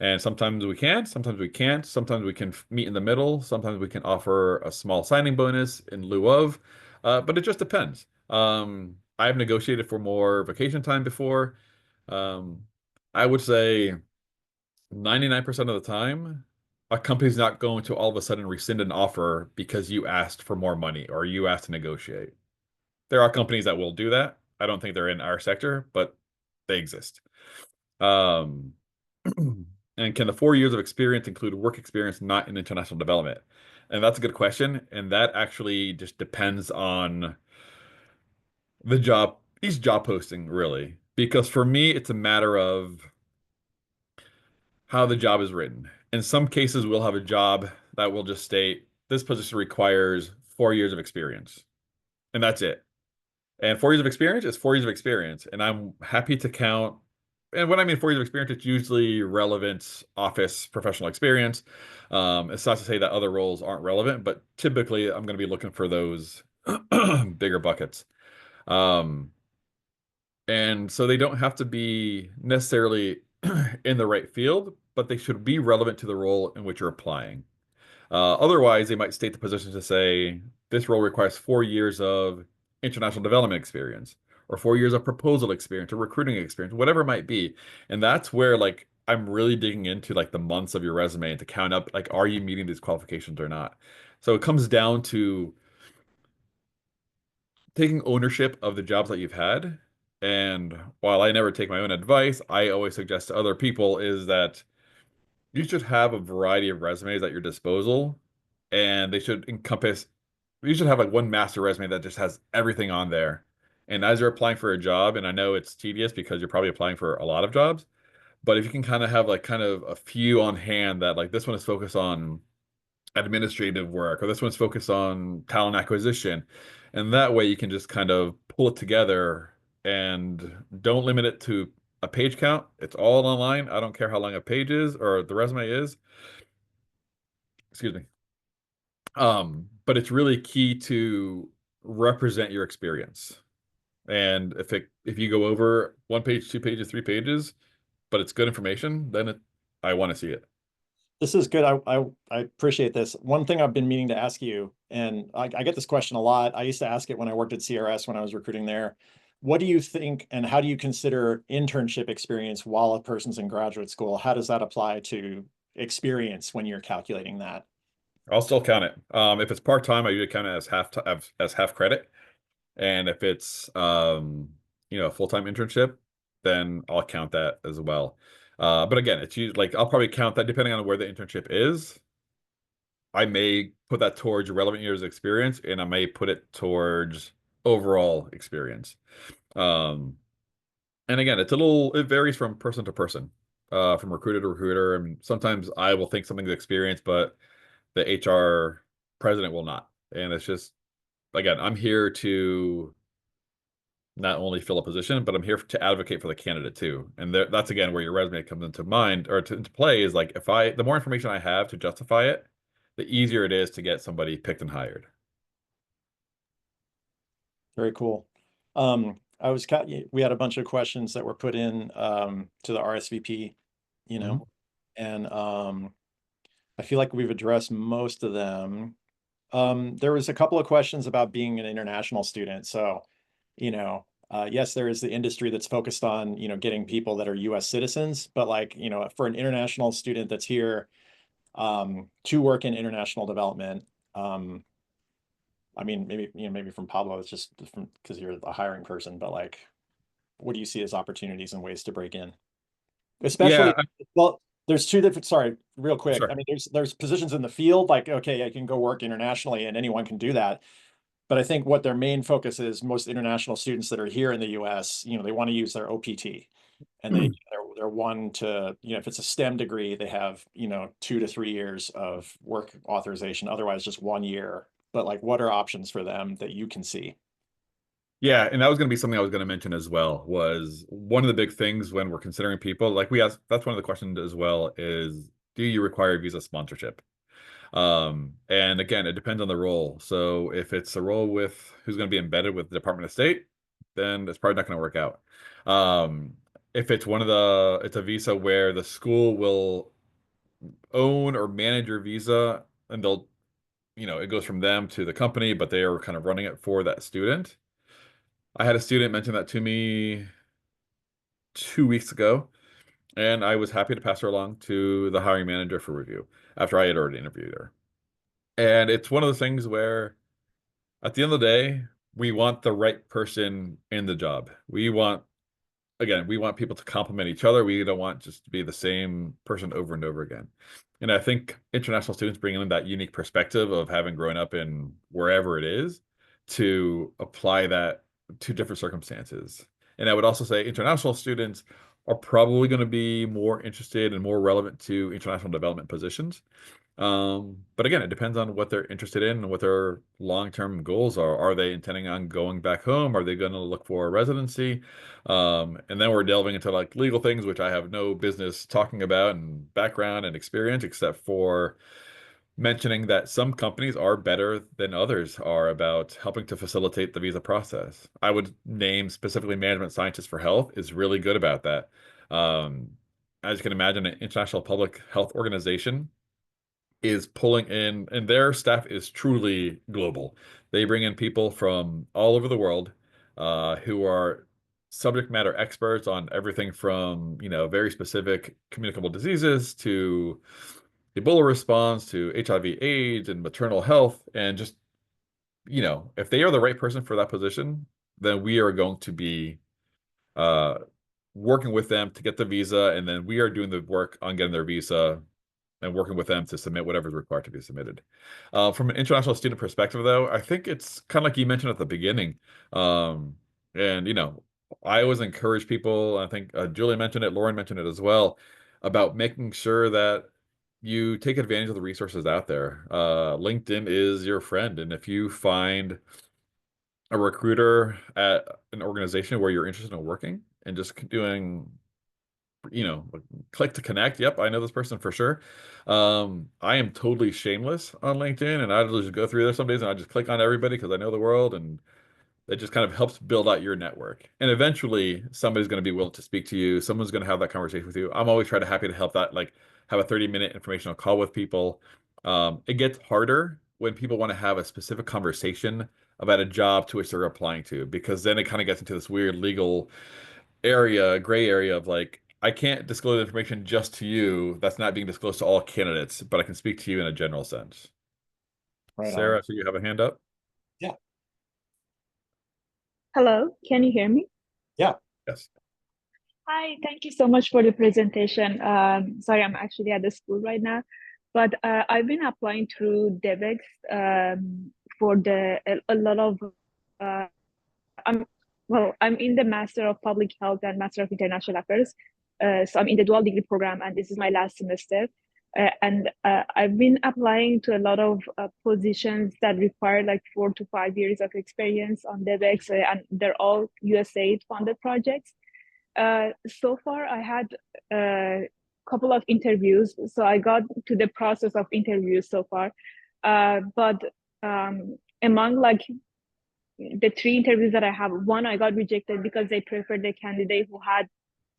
S4: And sometimes we can, sometimes we can't. Sometimes we can meet in the middle. Sometimes we can offer a small signing bonus in lieu of, but it just depends. I've negotiated for more vacation time before. Um, I would say 99% of the time, a company's not going to all of a sudden rescind an offer because you asked for more money or you asked to negotiate. There are companies that will do that. I don't think they're in our sector, but they exist. Um, and can the 4 years of experience include work experience not in international development? And that's a good question. And that actually just depends on the job, each job posting, really. Because for me, it's a matter of how the job is written. In some cases, we'll have a job that will just state this position requires 4 years of experience, and that's it. And 4 years of experience is 4 years of experience. And I'm happy to count. And when I mean 4 years of experience, it's usually relevant office professional experience. It's not to say that other roles aren't relevant, but typically I'm going to be looking for those bigger buckets. Um, and so they don't have to be necessarily in the right field, but they should be relevant to the role in which you're applying. Otherwise, they might state the position to say this role requires 4 years of international development experience, or 4 years of proposal experience, or recruiting experience, whatever it might be. And that's where like I'm really digging into like the months of your resume and to count up like, are you meeting these qualifications or not? So it comes down to taking ownership of the jobs that you've had. And while I never take my own advice, I always suggest to other people is that you should have a variety of resumes at your disposal, and they should encompass, you should have like one master resume that just has everything on there. And as you're applying for a job, and I know it's tedious because you're probably applying for a lot of jobs, but if you can kind of have like kind of a few on hand that like this one is focused on administrative work, or this one's focused on talent acquisition. And that way you can just kind of pull it together and don't limit it to a page count. It's all online. I don't care how long a page is or the resume is. Excuse me. But it's really key to represent your experience. And if you go over 1 page, 2 pages, 3 pages, but it's good information, then I want to see it.
S1: This is good. I appreciate this. One thing I've been meaning to ask you, and I get this question a lot. I used to ask it when I worked at CRS when I was recruiting there. What do you think, and how do you consider internship experience while a person's in graduate school? How does that apply to experience when you're calculating that?
S4: I'll still count it. If it's part-time, I usually count it as half credit. And if it's a full-time internship, then I'll count that as well. But again, it's usually like I'll probably count that depending on where the internship is. I may put that towards relevant years of experience, and I may put it towards overall experience. Um, and again, it varies from person to person, from recruiter to recruiter. I mean, sometimes I will think something's experience, but the HR president will not. And it's just, again, I'm here to not only fill a position, but I'm here to advocate for the candidate too. And that's again where your resume comes into mind or into play is like the more information I have to justify it, the easier it is to get somebody picked and hired.
S1: Very cool. We had a bunch of questions that were put in to the RSVP, and I feel like we've addressed most of them. There was a couple of questions about being an international student. So, yes, there is the industry that's focused on, getting people that are US citizens, but like, for an international student that's here to work in international development, I mean, maybe from Pablo, it's just because you're the hiring person, but like, what do you see as opportunities and ways to break in? Especially, well, there's two different, sorry, real quick.
S4: Sure.
S1: I mean, there's positions in the field, like, okay, I can go work internationally and anyone can do that. But I think what their main focus is, most international students that are here in the US, they want to use their OPT. And they're one to, if it's a STEM degree, they have, 2 to 3 years of work authorization, otherwise just 1 year. But like, what are options for them that you can see?
S4: Yeah, and that was going to be something I was going to mention as well, was one of the big things when we're considering people, like that's one of the questions as well is, do you require visa sponsorship? And again, it depends on the role. So if it's a role who's going to be embedded with the Department of State, then it's probably not going to work out. If it's it's a visa where the school will own or manage your visa and it goes from them to the company, but they are kind of running it for that student. I had a student mention that to me 2 weeks ago, and I was happy to pass her along to the hiring manager for review after I had already interviewed her. And it's one of those things where at the end of the day, we want the right person in the job. We want people to complement each other. We don't want just to be the same person over and over again. And I think international students bring in that unique perspective of having grown up in wherever it is to apply that to different circumstances. And I would also say international students are probably going to be more interested and more relevant to international development positions. But again, it depends on what they're interested in and what their long-term goals are. Are they intending on going back home? Are they going to look for a residency? And then we're delving into like legal things, which I have no business talking about, and background and experience, except for mentioning that some companies are better than others are about helping to facilitate the visa process. I would name specifically Management Scientists for Health is really good about that. As you can imagine, an international public health organization is pulling in, and their staff is truly global. They bring in people from all over the world who are subject matter experts on everything from, very specific communicable diseases to Ebola response to HIV/AIDS and maternal health. And just, if they are the right person for that position, then we are going to be uh, working with them to get the visa, and then we are doing the work on getting their visa and working with them to submit whatever is required to be submitted. From an international student perspective, though, I think it's kind of like you mentioned at the beginning. And, I always encourage people, I think Julie mentioned it, Lauren mentioned it as well, about making sure that you take advantage of the resources out there. LinkedIn is your friend. And if you find a recruiter at an organization where you're interested in working and just doing click to connect. Yep, I know this person for sure. I am totally shameless on LinkedIn, and I just go through there some days and I just click on everybody because I know the world, and it just kind of helps build out your network. And eventually somebody's going to be willing to speak to you. Someone's going to have that conversation with you. I'm always happy to help that, like have a 30-minute informational call with people. It gets harder when people want to have a specific conversation about a job to which they're applying to, because then it kind of gets into this weird legal gray area of like, I can't disclose information just to you that's not being disclosed to all candidates, but I can speak to you in a general sense.
S1: Right
S4: Sarah,
S1: on.
S4: so you have a hand up?
S1: Yeah.
S5: Hello, can you hear me?
S1: Yeah.
S4: Yes.
S5: Hi, thank you so much for the presentation. Sorry, I'm actually at the school right now, but I've been applying through DevEx for a lot of, I'm in the Master of Public Health and Master of International Affairs. So I'm in the dual degree program, and this is my last semester. And I've been applying to a lot of positions that require like 4 to 5 years of experience on DevEx, and they're all USAID funded projects. So far, I had a couple of interviews, so I got to the process of interviews so far. But among like the 3 interviews that I have, one I got rejected because they preferred a candidate who had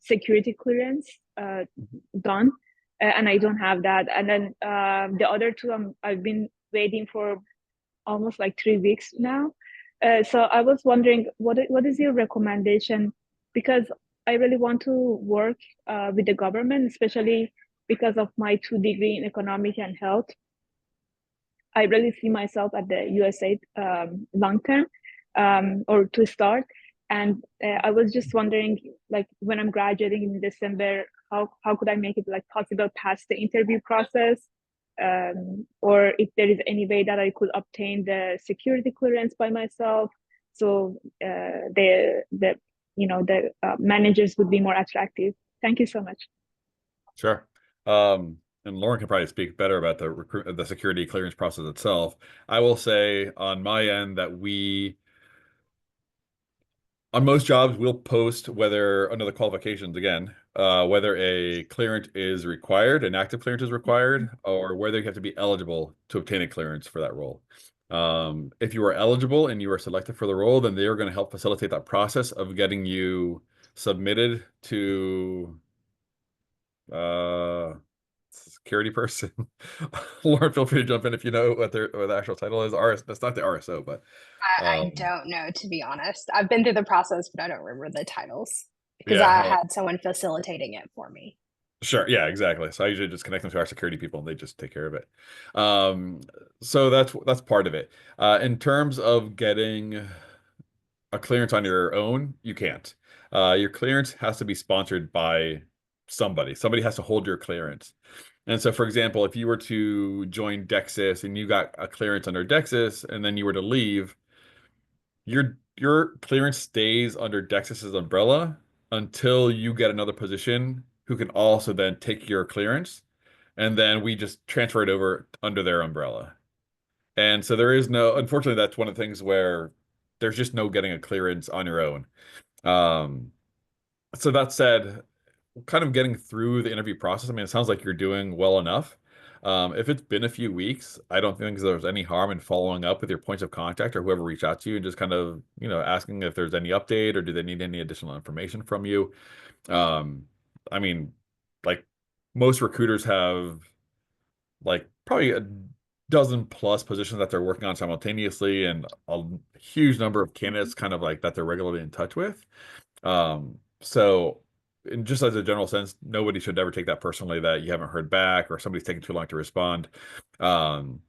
S5: security clearance done, and I don't have that. And then the other 2 I've been waiting for almost like 3 weeks now. So I was wondering, what is your recommendation? Because I really want to work with the government, especially because of my 2 degree in economic and health. I really see myself at the USAID long term, or to start. And I was just wondering, like when I'm graduating in December, how could I make it like possible past the interview process? Or if there is any way that I could obtain the security clearance by myself, so the managers would be more attractive. Thank you so much.
S4: Sure. And Lauren can probably speak better about the security clearance process itself. I will say on my end that on most jobs, we'll post whether under the qualifications again, whether a clearance is required, an active clearance is required, or whether you have to be eligible to obtain a clearance for that role. If you are eligible and you are selected for the role, then they are going to help facilitate that process of getting you submitted to security person. Lauren, feel free to jump in if you know what the actual title is. That's not the RSO, but
S3: I don't know, to be honest. I've been through the process, but I don't remember the titles because
S4: yeah,
S3: I had someone facilitating it for me.
S4: Sure. Yeah, exactly. So I usually just connect them to our security people and they just take care of it. So that's part of it. In terms of getting a clearance on your own, you can't. Your clearance has to be sponsored by somebody. Somebody has to hold your clearance. And so, for example, if you were to join Dexis and you got a clearance under Dexis and then you were to leave, your clearance stays under Dexis's umbrella until you get another position who can also then take your clearance, and then we just transfer it over under their umbrella. And so there is no, unfortunately, that's one of the things where there's just no getting a clearance on your own. Um, so that said, kind of getting through the interview process, I mean, it sounds like you're doing well enough. If it's been a few weeks, I don't think there's any harm in following up with your points of contact or whoever reached out to you and just kind of, asking if there's any update or do they need any additional information from you. Um, I mean, like most recruiters have like probably a dozen plus positions that they're working on simultaneously and a huge number of candidates kind of like that they're regularly in touch with. So in just as a general sense, nobody should ever take that personally that you haven't heard back or somebody's taking too long to respond. Um,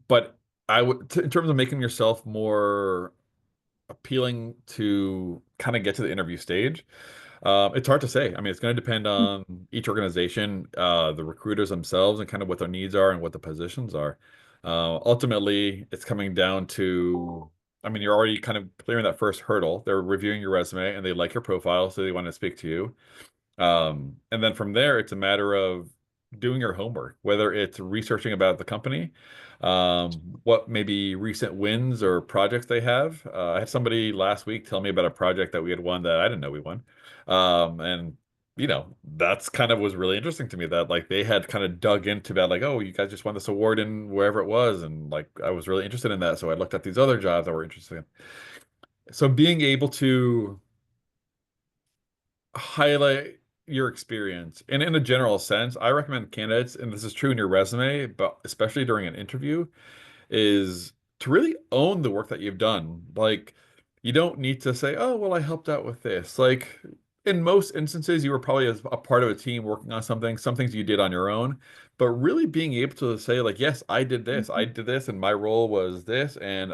S4: but I would, in terms of making yourself more appealing to kind of get to the interview stage, it's hard to say. I mean, it's going to depend on each organization, the recruiters themselves, and kind of what their needs are and what the positions are. Ultimately, it's coming down to, I mean, you're already kind of clearing that first hurdle. They're reviewing your resume and they like your profile, so they want to speak to you. And then from there, it's a matter of doing your homework, whether it's researching about the company, what maybe recent wins or projects they have. I had somebody last week tell me about a project that we had won that I didn't know we won. And that's kind of was really interesting to me that like they had kind of dug into that, like, oh, you guys just won this award in wherever it was. And like I was really interested in that. So I looked at these other jobs that were interesting. So being able to highlight your experience. And in a general sense, I recommend candidates, and this is true in your resume, but especially during an interview, is to really own the work that you've done. Like, you don't need to say, oh, well, I helped out with this. Like, in most instances, you were probably as a part of a team working on something, some things you did on your own, but really being able to say, like, yes, I did this, and my role was this, and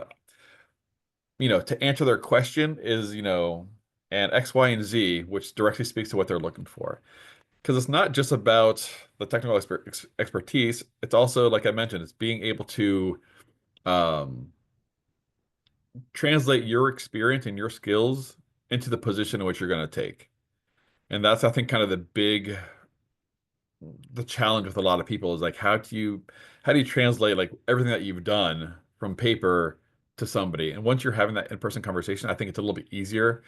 S4: to answer their question is, and X, Y, and Z, which directly speaks to what they're looking for. Because it's not just about the technical expertise. It's also, like I mentioned, it's being able to um, translate your experience and your skills into the position in which you're going to take. And that's, I think, kind of the challenge with a lot of people is like, how do you translate like everything that you've done from paper to somebody? And once you're having that in-person conversation, I think it's a little bit easier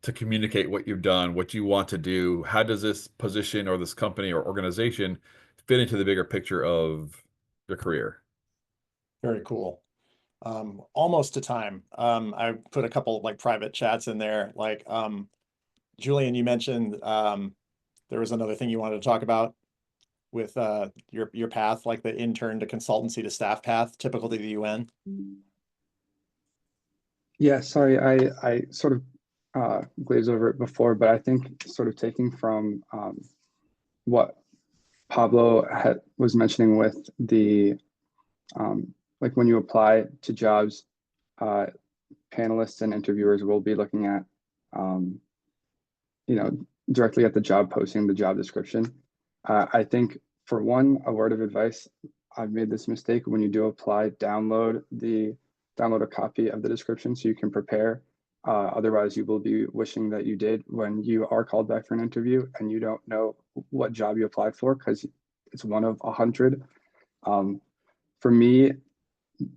S4: to communicate what you've done, what you want to do. How does this position or this company or organization fit into the bigger picture of your career?
S1: Very cool. Almost to time. I put a couple like private chats in there. Like, Julian, you mentioned there was another thing you wanted to talk about with your path, like the intern to consultancy to staff path, typical to the UN.
S2: Yeah, sorry, I sort of glazed over it before, but I think sort of taking from what Pablo was mentioning with the like when you apply to jobs, panelists and interviewers will be looking at directly at the job posting, the job description. I think for one, a word of advice, I've made this mistake. When you do apply, download a copy of the description so you can prepare. Otherwise, you will be wishing that you did when you are called back for an interview and you don't know what job you applied for because it's one of 100. For me,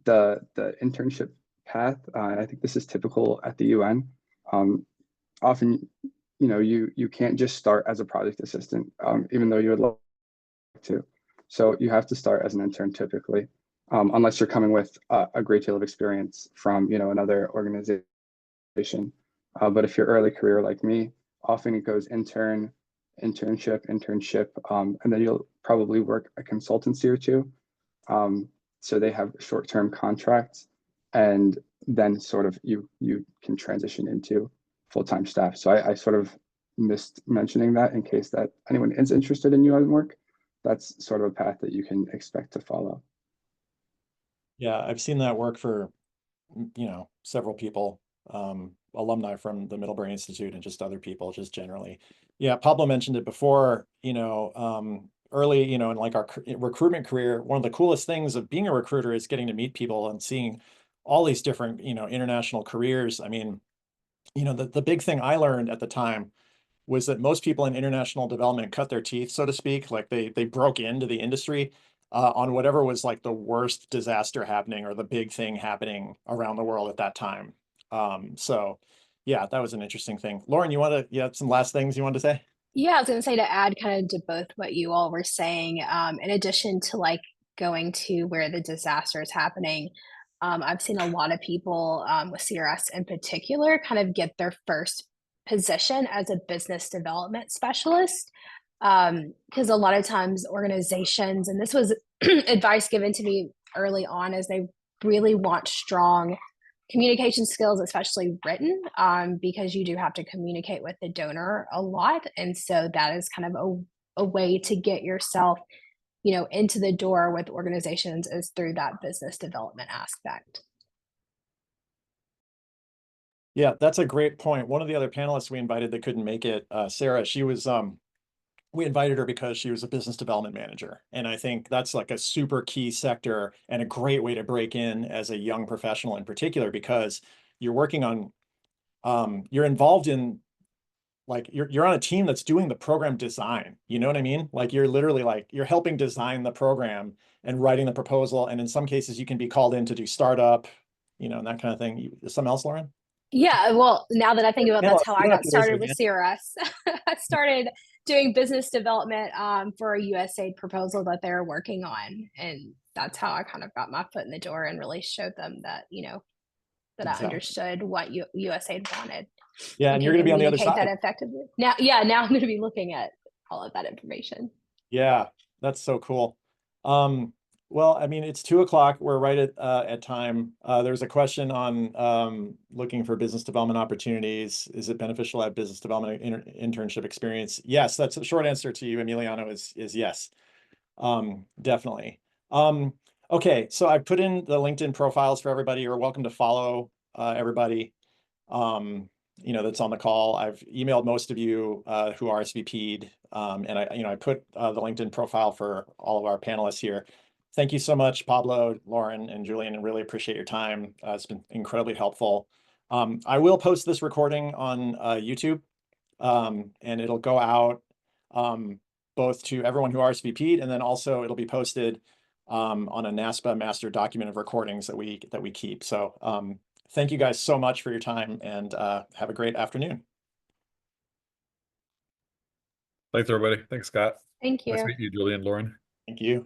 S2: the internship path, I think this is typical at the UN. Often, you can't just start as a project assistant, even though you would like to. So you have to start as an intern typically, unless you're coming with a great deal of experience from another organization. But if you're early career like me, often it goes internship, and then you'll probably work a consultancy or two. So they have short-term contracts, and then sort of you can transition into full-time staff. So I sort of missed mentioning that in case that anyone is interested in UN work. That's sort of a path that you can expect to follow.
S1: Yeah, I've seen that work for, several people, alumni from the Middlebury Institute and just other people just generally. Yeah, Pablo mentioned it before, early, in like our recruitment career, one of the coolest things of being a recruiter is getting to meet people and seeing all these different, international careers. I mean, the big thing I learned at the time was that most people in international development cut their teeth, so to speak, like they broke into the industry on whatever was like the worst disaster happening or the big thing happening around the world at that time. So yeah, that was an interesting thing. Lauren, you have some last things you wanted to say?
S3: Yeah, I was going to say, to add kind of to both what you all were saying, in addition to like going to where the disaster is happening, I've seen a lot of people with CRS in particular kind of get their first position as a business development specialist. Because a lot of times organizations, and this was advice given to me early on, is they really want strong communication skills, especially written, because you do have to communicate with the donor a lot. And so that is kind of a way to get yourself, into the door with organizations, is through that business development aspect.
S1: Yeah, that's a great point. One of the other panelists we invited that couldn't make it, Sarah, she was, we invited her because she was a business development manager. And I think that's like a super key sector and a great way to break in as a young professional in particular, because you're working on, you're involved in, like, you're on a team that's doing the program design. You know what I mean? Like you're literally like, you're helping design the program and writing the proposal. And in some cases you can be called in to do startup, and that kind of thing. Something else, Lauren?
S3: Yeah, well, now that I think about, that's
S1: Panelists,
S3: how
S1: you
S3: I
S1: don't have
S3: got
S1: to raise
S3: started
S1: your
S3: with
S1: hand.
S3: CRS. I started doing business development for a USAID proposal that they were working on, and that's how I kind of got my foot in the door and really showed them that, that I
S1: Exactly.
S3: understood what USAID wanted.
S1: Yeah, and you're going to be on the other
S3: communicate that
S1: side.
S3: effectively. Now I'm going to be looking at all of that information.
S1: Yeah, that's so cool. Well, I mean, it's 2 o'clock. We're right at time. There's a question on looking for business development opportunities. Is it beneficial to have business development internship experience? Yes, that's the short answer to you, Emiliano, is yes. Definitely. Okay, so I put in the LinkedIn profiles for everybody. You're welcome to follow everybody. That's on the call. I've emailed most of you who RSVP'd, and I put the LinkedIn profile for all of our panelists here. Thank you so much, Pablo, Lauren, and Julian, and really appreciate your time. It's been incredibly helpful. I will post this recording on YouTube, and it'll go out both to everyone who RSVP'd, and then also it'll be posted on a NASPA master document of recordings that we keep. So thank you guys so much for your time, and have a great afternoon.
S4: Thanks, everybody. Thanks, Scott.
S3: Thank you.
S4: Nice to meet you, Julian, Lauren.
S1: Thank you.